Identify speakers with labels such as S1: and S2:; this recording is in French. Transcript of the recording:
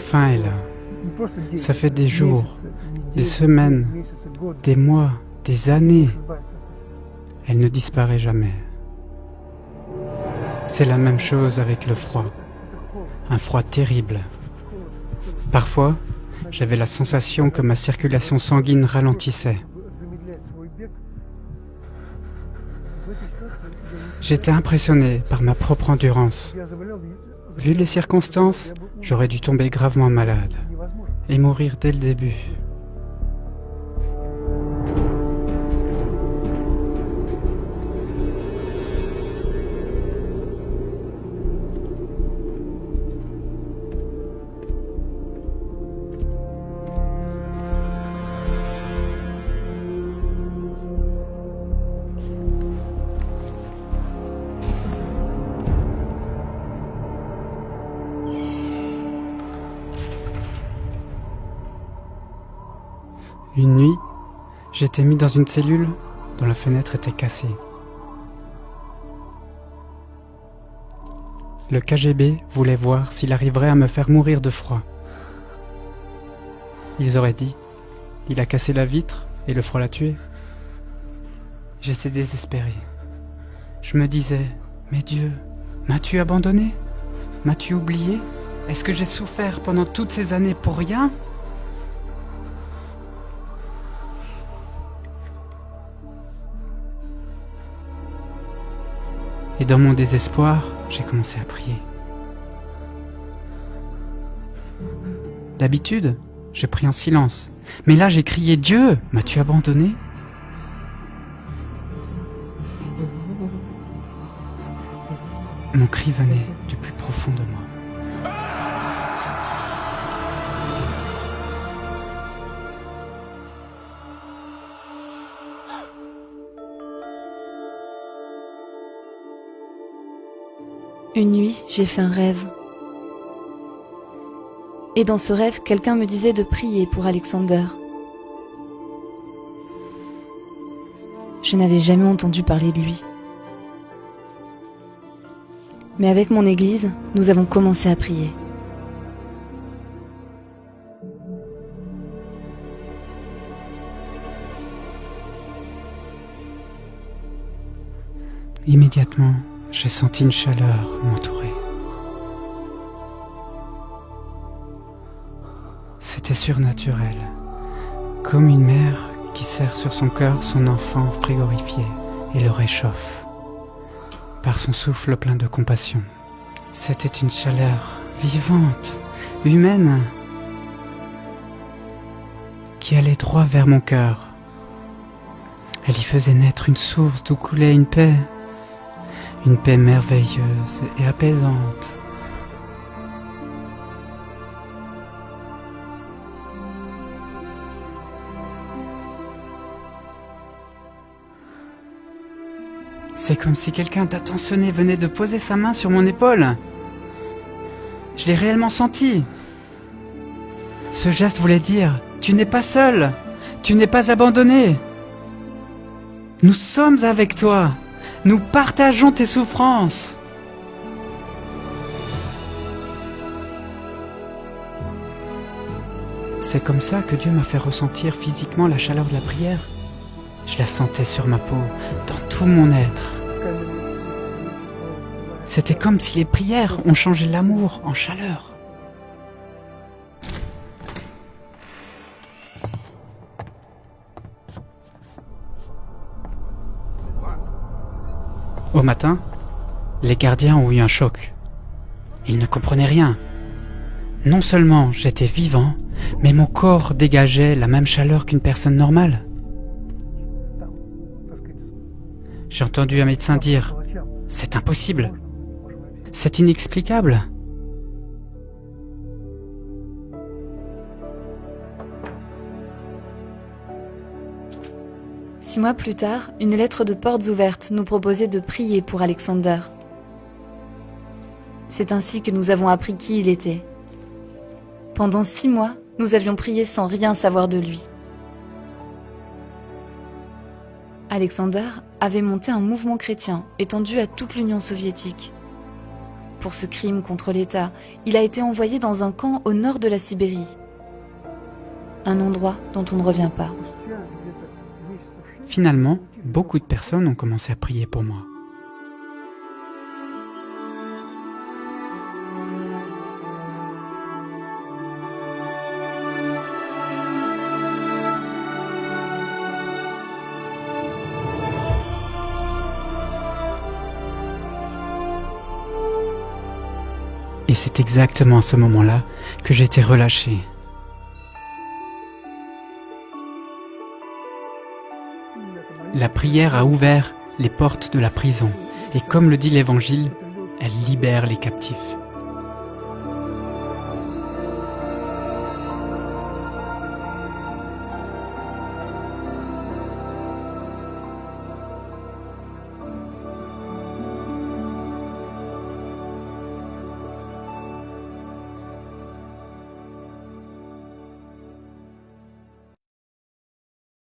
S1: faim est là. Ça fait des jours, des semaines, des mois, des années. Elle ne disparaît jamais. C'est la même chose avec le froid. Un froid terrible. Parfois, j'avais la sensation que ma circulation sanguine ralentissait. J'étais impressionné par ma propre endurance. Vu les circonstances, j'aurais dû tomber gravement malade et mourir dès le début. Une nuit, j'étais mis dans une cellule dont la fenêtre était cassée. Le KGB voulait voir s'il arriverait à me faire mourir de froid. Ils auraient dit, il a cassé la vitre et le froid l'a tué. J'étais désespéré. Je me disais, mais Dieu, m'as-tu abandonné? M'as-tu oublié? Est-ce que j'ai souffert pendant toutes ces années pour rien? Et dans mon désespoir, j'ai commencé à prier. D'habitude, je prie en silence. Mais là, j'ai crié « Dieu, m'as-tu abandonné ?» Mon cri venait du plus profond de moi.
S2: Une nuit, j'ai fait un rêve. Et dans ce rêve, quelqu'un me disait de prier pour Alexander. Je n'avais jamais entendu parler de lui. Mais avec mon église, nous avons commencé à prier.
S1: Immédiatement, j'ai senti une chaleur m'entourer. C'était surnaturel, comme une mère qui serre sur son cœur son enfant frigorifié et le réchauffe par son souffle plein de compassion. C'était une chaleur vivante, humaine, qui allait droit vers mon cœur. Elle y faisait naître une source d'où coulait une paix merveilleuse et apaisante. C'est comme si quelqu'un d'attentionné venait de poser sa main sur mon épaule. Je l'ai réellement senti. Ce geste voulait dire « Tu n'es pas seul, tu n'es pas abandonné. Nous sommes avec toi. Nous partageons tes souffrances. » C'est comme ça que Dieu m'a fait ressentir physiquement la chaleur de la prière. Je la sentais sur ma peau, dans tout mon être. C'était comme si les prières ont changé l'amour en chaleur. Au matin, les gardiens ont eu un choc. Ils ne comprenaient rien. Non seulement j'étais vivant, mais mon corps dégageait la même chaleur qu'une personne normale. J'ai entendu un médecin dire « C'est impossible, c'est inexplicable ».
S2: Six mois plus tard, une lettre de Portes Ouvertes nous proposait de prier pour Alexander. C'est ainsi que nous avons appris qui il était. Pendant 6 mois, nous avions prié sans rien savoir de lui. Alexander avait monté un mouvement chrétien étendu à toute l'Union soviétique. Pour ce crime contre l'État, il a été envoyé dans un camp au nord de la Sibérie. Un endroit dont on ne revient pas.
S1: Finalement, beaucoup de personnes ont commencé à prier pour moi. Et c'est exactement à ce moment-là que j'ai été relâché. La prière a ouvert les portes de la prison, et comme le dit l'Évangile, elle libère les captifs.